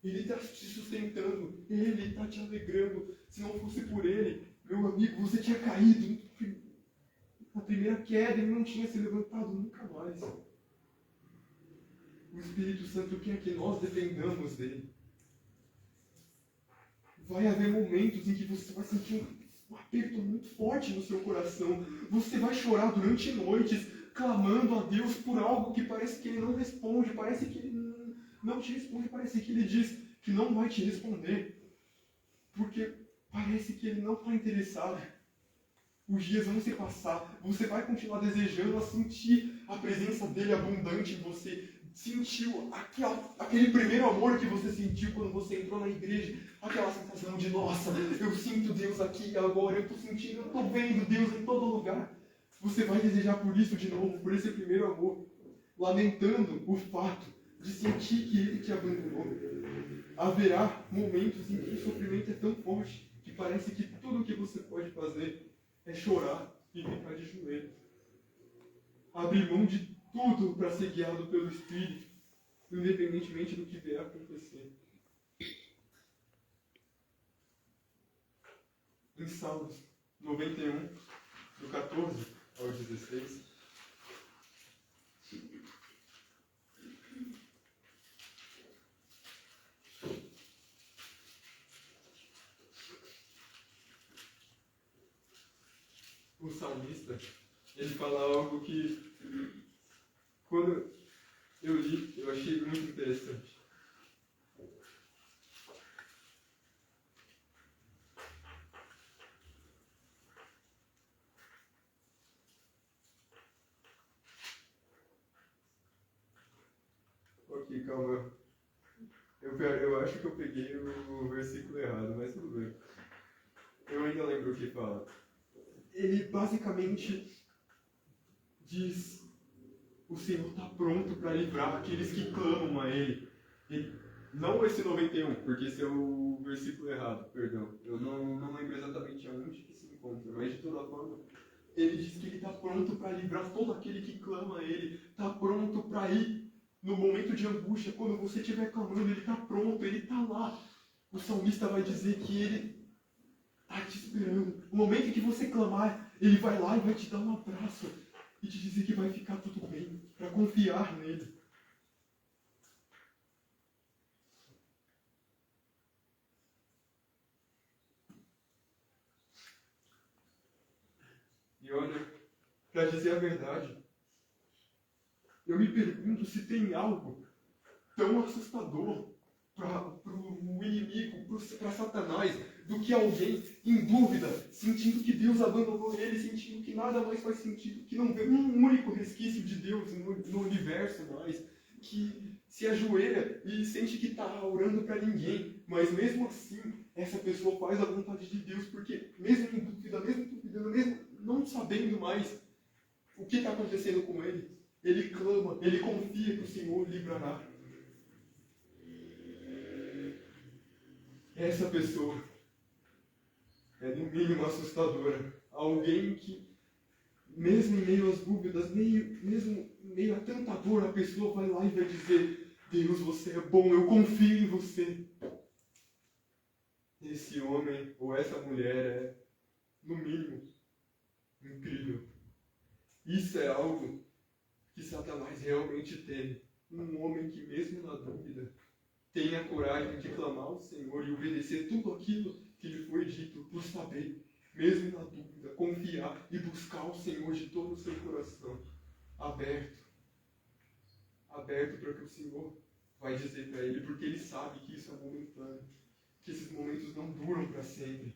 Ele está te sustentando. Ele está te alegrando. Se não fosse por Ele, meu amigo, você tinha caído na primeira queda e não tinha se levantado nunca mais. O Espírito Santo quer que nós dependamos dele. Vai haver momentos em que você vai sentir um aperto muito forte no seu coração. Você vai chorar durante noites, clamando a Deus por algo que parece que Ele não responde, parece que Ele não te responde, parece que Ele diz que não vai te responder, porque parece que Ele não está interessado. Os dias vão se passar, você vai continuar desejando a sentir a presença dEle abundante em você, sentiu aquele primeiro amor que você sentiu quando você entrou na igreja, aquela sensação de, nossa, eu sinto Deus aqui agora, eu estou sentindo, eu estou vendo Deus em todo lugar. Você vai desejar por isso de novo, por esse primeiro amor, lamentando o fato de sentir que Ele te abandonou. Haverá momentos em que o sofrimento é tão forte que parece que tudo o que você pode fazer é chorar e ficar de joelhos. Abrir mão de tudo para ser guiado pelo Espírito, independentemente do que vier a acontecer. Em Salmos 91, do 14 ao 16, o salmista, ele fala algo que, quando eu li, eu achei muito interessante. Ok, calma. Eu acho que eu peguei o versículo errado, mas tudo bem. Eu ainda lembro o que fala. Ele basicamente diz: o Senhor está pronto para livrar aqueles que clamam a Ele. Não esse 91, porque esse é o versículo errado, perdão. Eu não lembro exatamente aonde que se encontra, mas de toda forma, ele diz que Ele está pronto para livrar todo aquele que clama a Ele. Está pronto para ir no momento de angústia, quando você estiver clamando, Ele está pronto, Ele está lá. O salmista vai dizer que Ele está te esperando. No momento em que você clamar, Ele vai lá e vai te dar um abraço e te dizer que vai ficar tudo bem, para confiar nele. E olha, para dizer a verdade, eu me pergunto se tem algo tão assustador para o inimigo, para Satanás, do que alguém em dúvida, sentindo que Deus abandonou ele, sentindo que nada mais faz sentido, que não vê um único resquício de Deus no universo mais, que se ajoelha e sente que está orando para ninguém, mas mesmo assim, essa pessoa faz a vontade de Deus, porque mesmo em dúvida, mesmo duvidando, mesmo não sabendo mais o que está acontecendo com ele, ele clama, ele confia que o Senhor livrará. Essa pessoa é no mínimo assustadora. Alguém que, mesmo em meio às dúvidas, mesmo em meio a tanta dor, a pessoa vai lá e vai dizer: Deus, você é bom, eu confio em você. Esse homem ou essa mulher é, no mínimo, incrível. Isso é algo que Satanás realmente tem. Um homem que, mesmo na dúvida, tenha coragem de clamar ao Senhor e obedecer tudo aquilo que lhe foi dito, por saber, mesmo na dúvida, confiar e buscar o Senhor de todo o seu coração, aberto para que o Senhor vai dizer para ele, porque ele sabe que isso é momentâneo, que esses momentos não duram para sempre.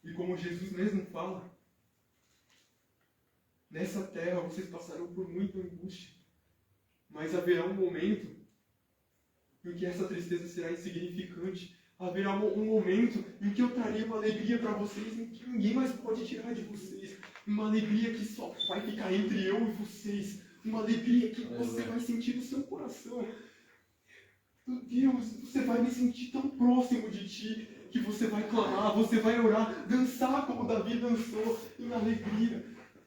E como Jesus mesmo fala, nessa terra vocês passarão por muita angústia, mas haverá um momento em que essa tristeza será insignificante. Haverá um momento em que eu trarei uma alegria para vocês, em que ninguém mais pode tirar de vocês. Uma alegria que só vai ficar entre eu e vocês. Uma alegria que você vai sentir no seu coração. Meu Deus, você vai me sentir tão próximo de ti, que você vai clamar, você vai orar, dançar como Davi dançou, em alegria,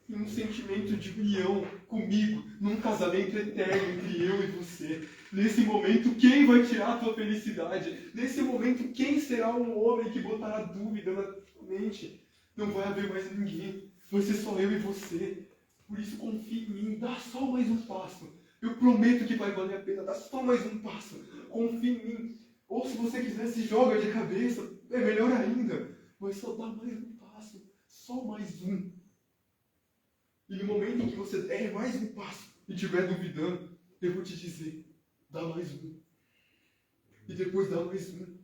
em um sentimento de união comigo, num casamento eterno entre eu e você. Nesse momento, quem vai tirar a tua felicidade? Nesse momento, quem será um homem que botará dúvida na tua mente? Não vai haver mais ninguém, vai ser só eu e você. Por isso, confie em mim, dá só mais um passo. Eu prometo que vai valer a pena, dá só mais um passo. Confie em mim. Ou se você quiser, se joga de cabeça, é melhor ainda. mas só dá mais um passo, só mais um. E no momento em que você der mais um passo e estiver duvidando, eu vou te dizer, dá mais um. E depois dá mais um.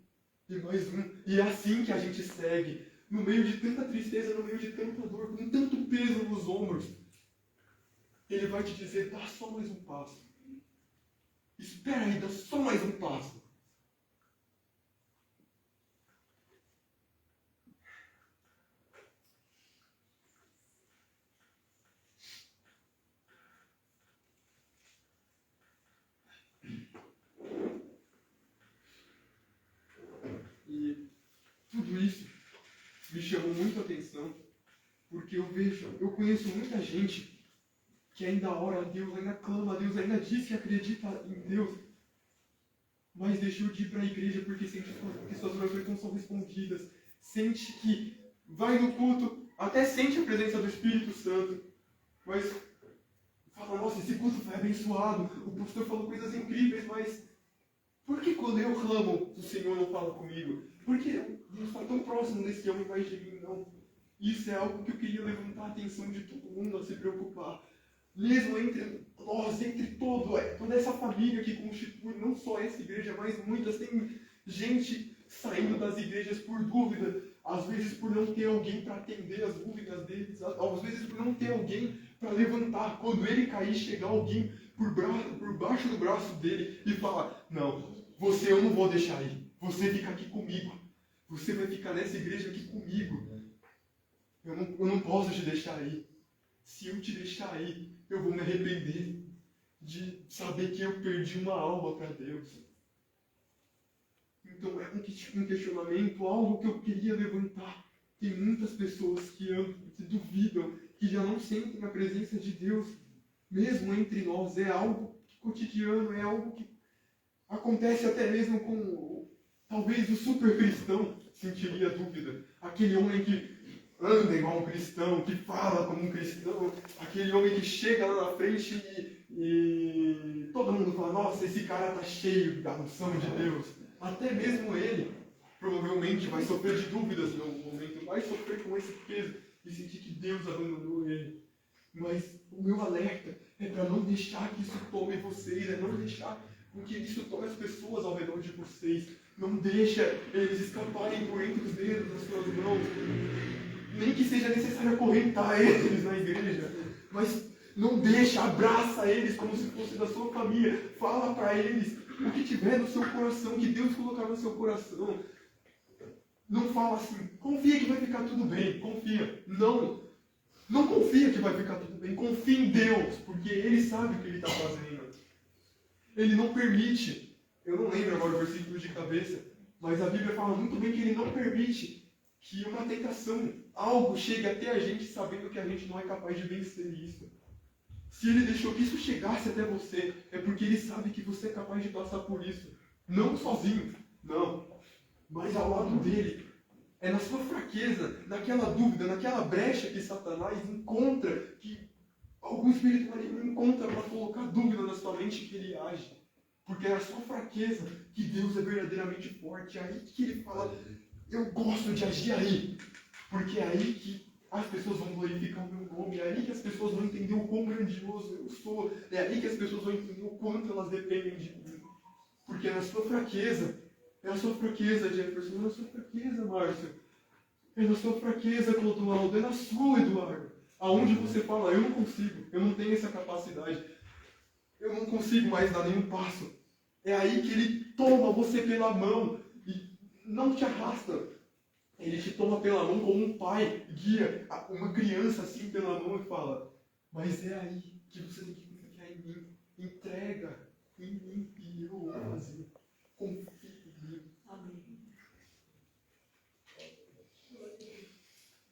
E mais um. E é assim que a gente segue. No meio de tanta tristeza, no meio de tanta dor, com tanto peso nos ombros. Ele vai te dizer, dá só mais um passo. Espera aí, dá só mais um passo. E tudo isso me chamou muito a atenção, porque eu conheço muita gente que ainda ora a Deus, ainda clama a Deus, ainda diz que acredita em Deus, mas deixou de ir para a igreja porque sente que suas orações não são respondidas, sente que vai no culto, até sente a presença do Espírito Santo, mas fala, nossa, esse culto foi abençoado, o pastor falou coisas incríveis, mas por que quando eu clamo, o Senhor não fala comigo? Por que Deus está tão próximo desse homem, mas de mim não? Isso é algo que eu queria levantar a atenção de todo mundo a se preocupar. Mesmo entre nós, entre toda essa família que constitui não só essa igreja, mas muitas, tem gente saindo das igrejas por dúvida, às vezes por não ter alguém para atender as dúvidas deles, às vezes por não ter alguém para levantar. Quando ele cair, chegar alguém por baixo do braço dele e falar, não, você eu não vou deixar aí, você fica aqui comigo, você vai ficar nessa igreja aqui comigo, eu não posso te deixar aí. Se eu te deixar aí, eu vou me arrepender de saber que eu perdi uma alma para Deus. Então é um questionamento, algo que eu queria levantar. Tem muitas pessoas que duvidam, que já não sentem a presença de Deus, mesmo entre nós. É algo cotidiano, é algo que acontece até mesmo com, talvez, o super cristão sentiria dúvida. Aquele homem que anda igual um cristão, que fala como um cristão, aquele homem que chega lá na frente e todo mundo fala, nossa, esse cara está cheio da unção de Deus. Até mesmo ele provavelmente vai sofrer de dúvidas em algum momento, vai sofrer com esse peso e sentir que Deus abandonou ele. Mas o meu alerta é para não deixar que isso tome vocês, é não deixar que isso tome as pessoas ao redor de vocês. Não deixa eles escaparem por entre os dedos das suas mãos. Nem que seja necessário acorrentar eles na igreja, mas não deixa, abraça eles como se fosse da sua família, fala para eles o que tiver no seu coração, que Deus colocar no seu coração. Não fala assim, confia que vai ficar tudo bem, confia. Não confia que vai ficar tudo bem, confia em Deus, porque Ele sabe o que Ele está fazendo. Ele não permite, eu não lembro agora o versículo de cabeça, mas a Bíblia fala muito bem que Ele não permite que uma tentação, algo chegue até a gente sabendo que a gente não é capaz de vencer isso. Se Ele deixou que isso chegasse até você, é porque Ele sabe que você é capaz de passar por isso. Não sozinho, não, mas ao lado dEle. É na sua fraqueza, naquela dúvida, naquela brecha que Satanás encontra, que algum espírito maligno encontra para colocar dúvida na sua mente, que ele age. Porque é na sua fraqueza que Deus é verdadeiramente forte. É aí que Ele fala, eu gosto de agir aí, porque é aí que as pessoas vão glorificar o meu nome, é aí que as pessoas vão entender o quão grandioso eu sou, é aí que as pessoas vão entender o quanto elas dependem de mim. Porque é na sua fraqueza, Jefferson, é na sua fraqueza, Márcio, é na sua fraqueza, Clodoaldo, é na sua, Eduardo, aonde você fala, eu não consigo, eu não tenho essa capacidade, eu não consigo mais dar nenhum passo. É aí que Ele toma você pela mão, não te arrasta. Ele te toma pela mão como um pai guia uma criança assim pela mão e fala, mas é aí que você tem que confiar em mim. Entrega em mim e eu vou fazer. Confia em mim. Amém.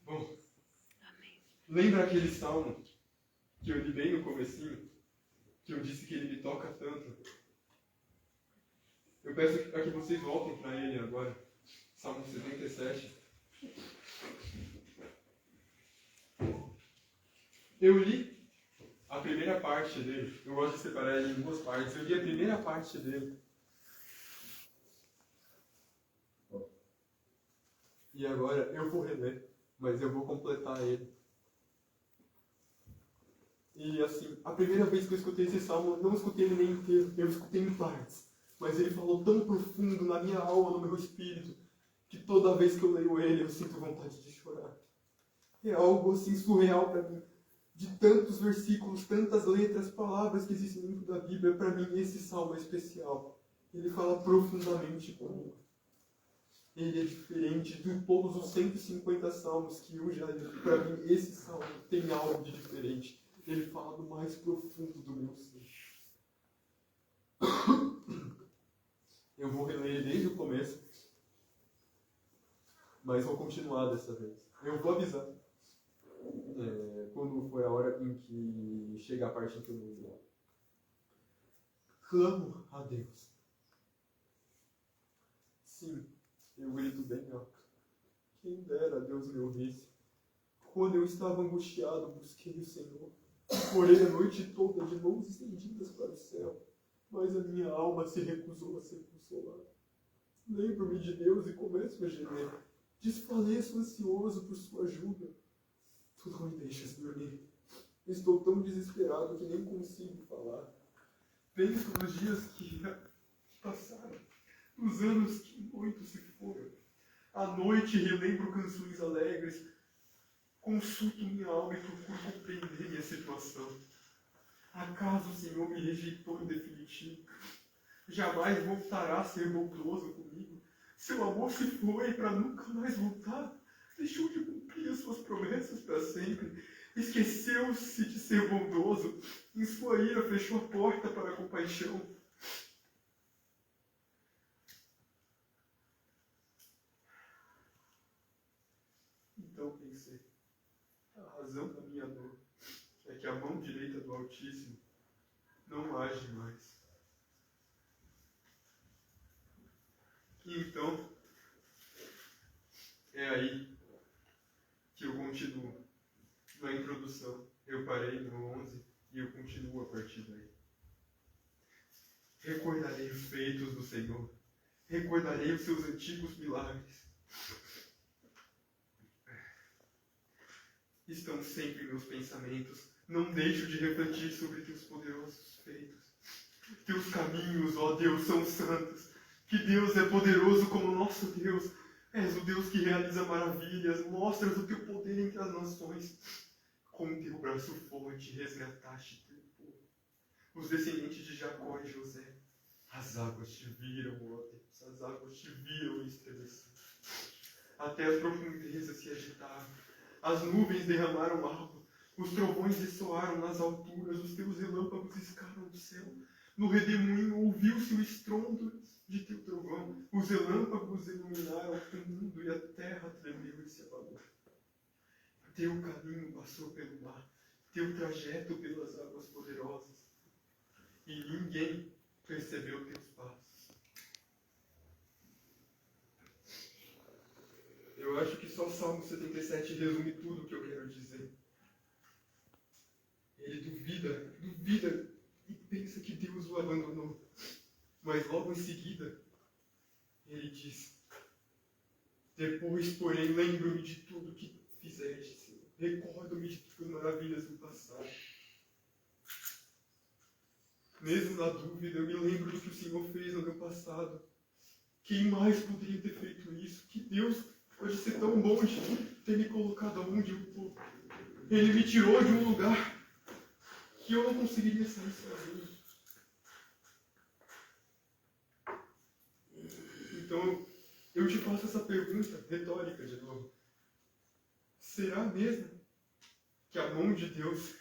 Bom, lembra aquele salmo que eu li bem no comecinho? Que eu disse que ele me toca tanto? Eu peço para que vocês voltem para ele agora. Salmo 77. Eu li a primeira parte dele. Eu gosto de separar ele em duas partes. Eu li a primeira parte dele. E agora eu vou reler, mas eu vou completar ele. E assim, a primeira vez que eu escutei esse salmo, eu não escutei ele nem inteiro, eu escutei em partes. Mas ele falou tão profundo na minha alma, no meu espírito, que toda vez que eu leio ele, eu sinto vontade de chorar. É algo assim surreal para mim. De tantos versículos, tantas letras, palavras que existem dentro da Bíblia, para mim esse salmo é especial. Ele fala profundamente comigo. Ele é diferente de todos os 150 salmos que eu já li. Para mim, esse salmo tem algo de diferente. Ele fala do mais profundo do meu ser. Eu vou reler desde o começo, mas vou continuar dessa vez. Eu vou avisar quando for a hora em que chegar a parte em que eu vou ler. Clamo a Deus. Sim, eu grito bem alto. Quem dera Deus me ouvisse. Quando eu estava angustiado, busquei o Senhor. Orei a noite toda de mãos estendidas para o céu, mas a minha alma se recusou a ser consolada. Lembro-me de Deus e começo a gemer. Desfaleço ansioso por sua ajuda. Tu não me deixas dormir. Estou tão desesperado que nem consigo falar. Penso nos dias que passaram, nos anos que muito se foram. À noite relembro canções alegres. Consulto minha alma e procuro compreender minha situação. Acaso o Senhor me rejeitou em definitivo? Jamais voltará a ser bondoso comigo? Seu amor se foi para nunca mais voltar? Deixou de cumprir as suas promessas para sempre? Esqueceu-se de ser bondoso? Em sua ira fechou a porta para a compaixão? Então pensei, a razão da minha dor é que a mão direita do Altíssimo não age mais. E então, é aí que eu continuo. Na introdução, eu parei no 11 e eu continuo a partir daí. Recordarei os feitos do Senhor. Recordarei os seus antigos milagres. Estão sempre em meus pensamentos. Não deixo de refletir sobre teus poderosos feitos. Teus caminhos, ó Deus, são santos. Que Deus é poderoso como nosso Deus. És o Deus que realiza maravilhas. Mostras o teu poder entre as nações. Com teu braço forte resgataste teu povo. Os descendentes de Jacó e José. As águas te viram, ó Deus. As águas te viram e estremeceram. Até as profundezas se agitaram. As nuvens derramaram água. Os trovões ressoaram nas alturas. Os teus relâmpagos escaram do céu. No redemoinho ouviu-se o estrondo de teu trovão. Os relâmpagos iluminaram o mundo e a terra tremeu e se abalou. Teu caminho passou pelo mar, teu trajeto pelas águas poderosas, e ninguém percebeu teus passos. Eu acho que só o Salmo 77 resume tudo o que eu quero dizer. Ele duvida e pensa que Deus o abandonou. Mas logo em seguida, ele diz: depois, porém, lembro-me de tudo que fizeste, Senhor. Recordo-me de tuas maravilhas do passado. Mesmo na dúvida, eu me lembro do que o Senhor fez no meu passado. Quem mais poderia ter feito isso? Que Deus pode ser tão bom de ter me colocado onde eu estou. Ele me tirou de um lugar que eu não conseguiria sair sozinho. Então, eu te faço essa pergunta retórica de novo. Será mesmo que a mão de Deus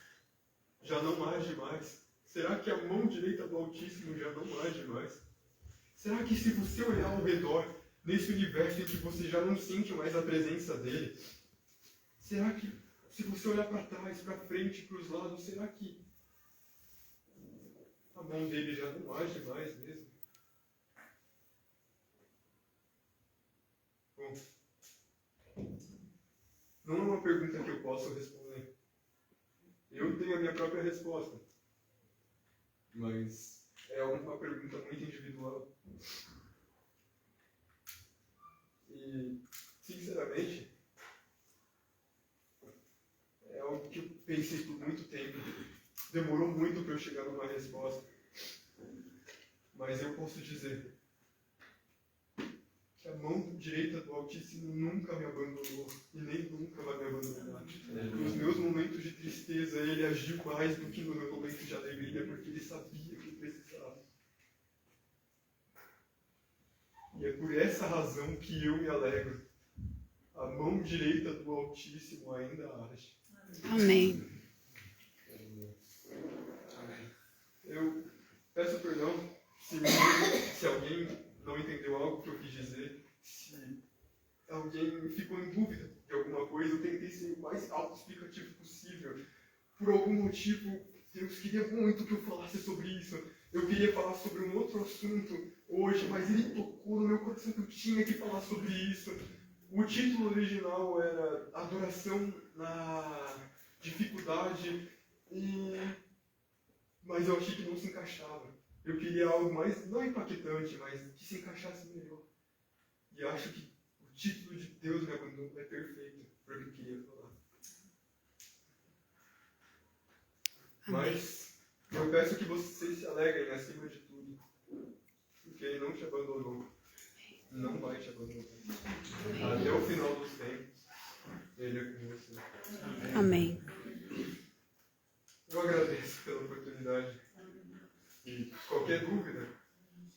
já não age mais? Será que a mão direita do Altíssimo já não age mais? Será que se você olhar ao redor, nesse universo em que você já não sente mais a presença dele, será que se você olhar para trás, para frente, para os lados, será que a mão dele já não age mais mesmo? Bom, não é uma pergunta que eu posso responder. Eu tenho a minha própria resposta. Mas é uma pergunta muito individual. E Sinceramente, é algo que eu pensei por muito tempo. Demorou muito para eu chegar numa resposta. Mas eu posso dizer que a mão direita do Altíssimo nunca me abandonou e nem nunca vai me abandonar. Nos meus momentos de tristeza, Ele agiu mais do que no meu momento de alegria, porque Ele sabia que eu precisava. E é por essa razão que eu me alegro. A mão direita do Altíssimo ainda age. Amém. Eu peço perdão se alguém não entendeu algo que eu quis dizer, se alguém ficou em dúvida de alguma coisa. Eu tentei ser o mais autoexplicativo possível. Por algum motivo, Deus queria muito que eu falasse sobre isso. Eu queria falar sobre um outro assunto hoje, mas Ele tocou no meu coração que eu tinha que falar sobre isso. O título original era Adoração na Dificuldade, mas eu achei que não se encaixava. Eu queria algo mais, não impactante, mas que se encaixasse melhor. E acho que o título de Deus me abandonou é perfeito para o que eu queria falar. Mas eu peço que vocês se alegrem acima de tudo, porque Ele não te abandonou. Não vai te abandonar. Até o final dos tempos, Ele é com você. Amém. Eu agradeço pela oportunidade. E qualquer dúvida,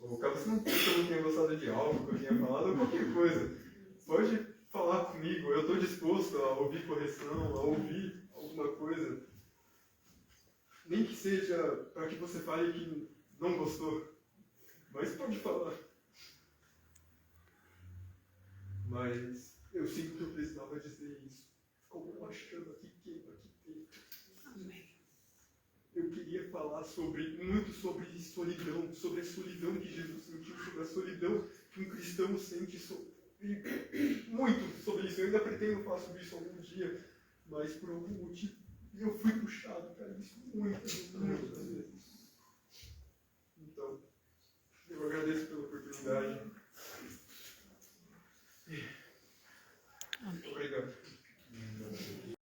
ou caso você não tenha gostado de algo que eu tenha falado, ou qualquer coisa, pode falar comigo. Eu estou disposto a ouvir correção, a ouvir alguma coisa. Nem que seja para que você fale que não gostou, mas pode falar. Mas eu sinto que eu precisava dizer isso. Como uma chama que queima aqui dentro. Amém. Eu queria falar muito sobre solidão, sobre a solidão que Jesus sentiu, sobre a solidão que um cristão sente, muito sobre isso. Eu ainda pretendo falar sobre isso algum dia, mas por algum motivo eu fui puxado para isso muitas vezes.